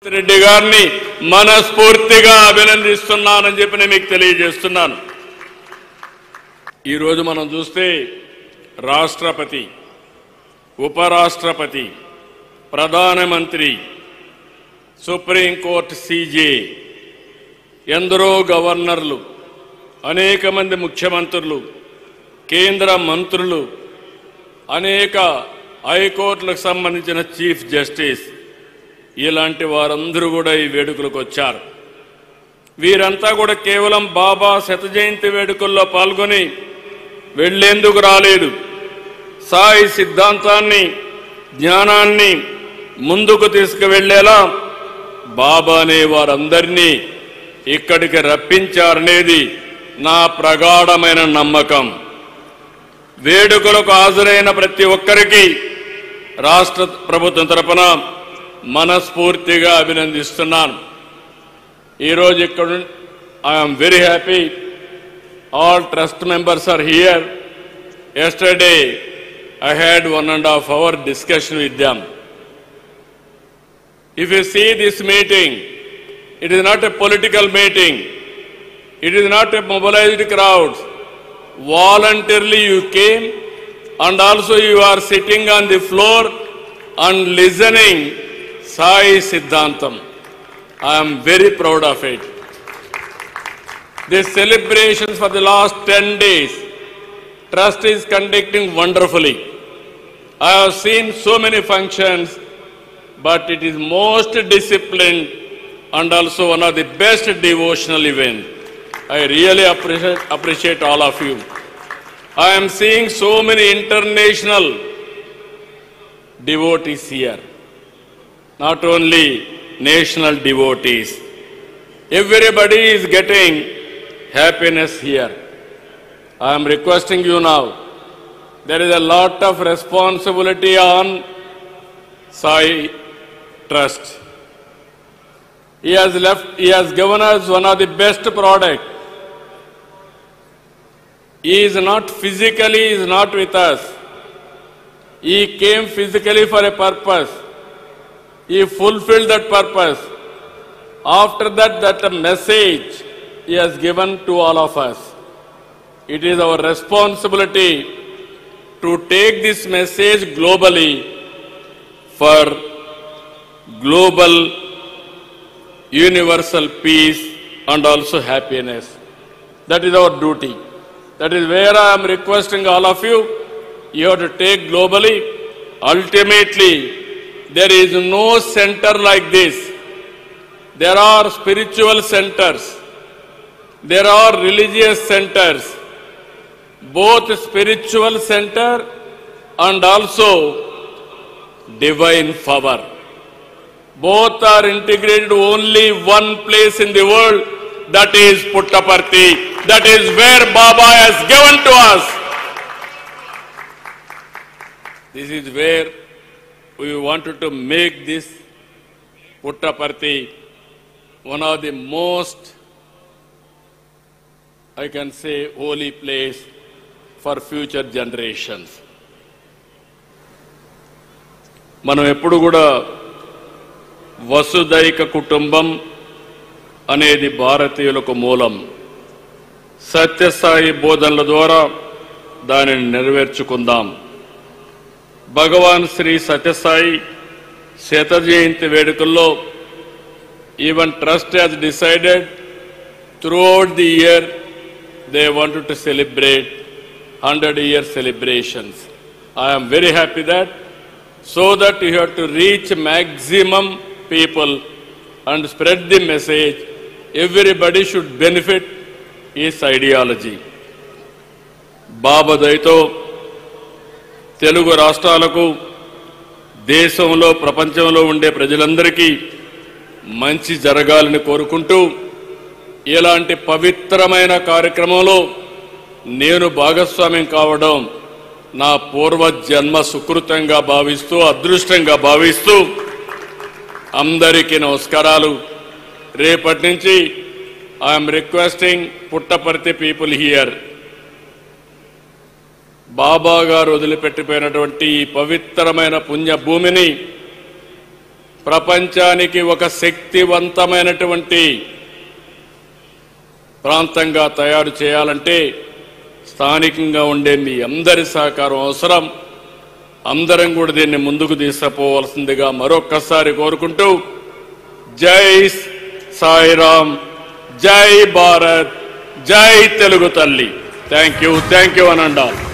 రెడ్డి గారిని మనస్ఫూర్తిగా అభినందిస్తున్నానని చెప్పి నేను మీకు తెలియజేస్తున్నాను. ఈరోజు మనం చూస్తే రాష్ట్రపతి, ఉపరాష్ట్రపతి, ప్రధానమంత్రి, సుప్రీంకోర్టు సీజే, ఎందరో గవర్నర్లు, అనేక మంది ముఖ్యమంత్రులు, కేంద్ర మంత్రులు, అనేక హైకోర్టులకు సంబంధించిన చీఫ్ జస్టిస్, ఇలాంటి వారందరూ కూడా ఈ వేడుకలకు వచ్చారు. వీరంతా కూడా కేవలం బాబా శత జయంతి వేడుకల్లో పాల్గొని వెళ్లేందుకు రాలేదు. సాయి సిద్ధాంతాన్ని, జ్ఞానాన్ని ముందుకు తీసుకువెళ్లేలా బాబానే వారందరినీ ఇక్కడికి రప్పించారనేది నా ప్రగాఢమైన నమ్మకం. వేడుకలకు హాజరైన ప్రతి ఒక్కరికి రాష్ట్ర ప్రభుత్వం తరపున మనస్ఫూర్తిగా అభినందిస్తున్నాను. ఈరోజు ఇక్కడ I am very happy. All trust members are here. Yesterday I had 1.5 hour discussion with them. If you see this meeting, it is not a political meeting. It is not a mobilized crowd. Voluntarily you came, and also you are sitting on the floor and listening Sai Siddhantam. I am very proud of it. The celebrations for the last 10 days, Trust is conducting wonderfully. I have seen so many functions, but it is most disciplined and also one of the best devotional events. I really appreciate all of you. I am seeing so many international devotees here, not only national devotees. Everybody is getting happiness here. I am requesting you now, there is a lot of responsibility on Sai Trust. He has given us one of the best products. He is not physically, he is not with us. He came physically for a purpose. He fulfilled that purpose. After that, that message he has given to all of us. It is our responsibility to take this message globally for global universal peace and also happiness. That is our duty. That is where I am requesting all of you. You have to take globally. Ultimately, there is no center like this. There are spiritual centers. There are religious centers. Both spiritual center and also divine power. Both are integrated only one place in the world, that is Puttaparthi. That is where Baba has given to us. This is where we wanted to make this Puttaparthi one of the most, I can say, holy place for future generations. మనం ఎప్పుడు కూడా వసుదైక కుటుంబం అనేది భారతీయులకు మూలం. సత్యసాయి బోధనల ద్వారా దానిని నెరవేర్చుకుందాం. భగవాన్ శ్రీ సత్యసాయి శత జయంతి వేడుకల్లో even trust has decided throughout the year they wanted to celebrate 100-year celebrations. I am very happy that, so that you have to reach maximum people and spread the message. Everybody should benefit his ideology. బాబా దయతో తెలుగు రాష్ట్రాలకు, దేశంలో, ప్రపంచంలో ఉండే ప్రజలందరికీ మంచి జరగాలని కోరుకుంటూ, ఇలాంటి పవిత్రమైన కార్యక్రమంలో నేను భాగస్వామ్యం కావడం నా పూర్వజన్మ సుకృతంగా భావిస్తూ, అదృష్టంగా భావిస్తూ అందరికీ నమస్కారాలు. రేపటి నుంచి I'm requesting Puttaparthi people here, Baba garu వదిలిపెట్టిపోయినటువంటి ఈ పవిత్రమైన పుణ్య భూమిని ప్రపంచానికి ఒక శక్తివంతమైనటువంటి ప్రాంతంగా తయారు చేయాలంటే స్థానికంగా ఉండే మీ అందరి సహకారం అవసరం. అందరం కూడా దీన్ని ముందుకు తీసుకుపోవాల్సిందిగా మరొక్కసారి కోరుకుంటూ జై సాయిరాం, జై భారత్, జై తెలుగు తల్లి. Thank you అనండాలి.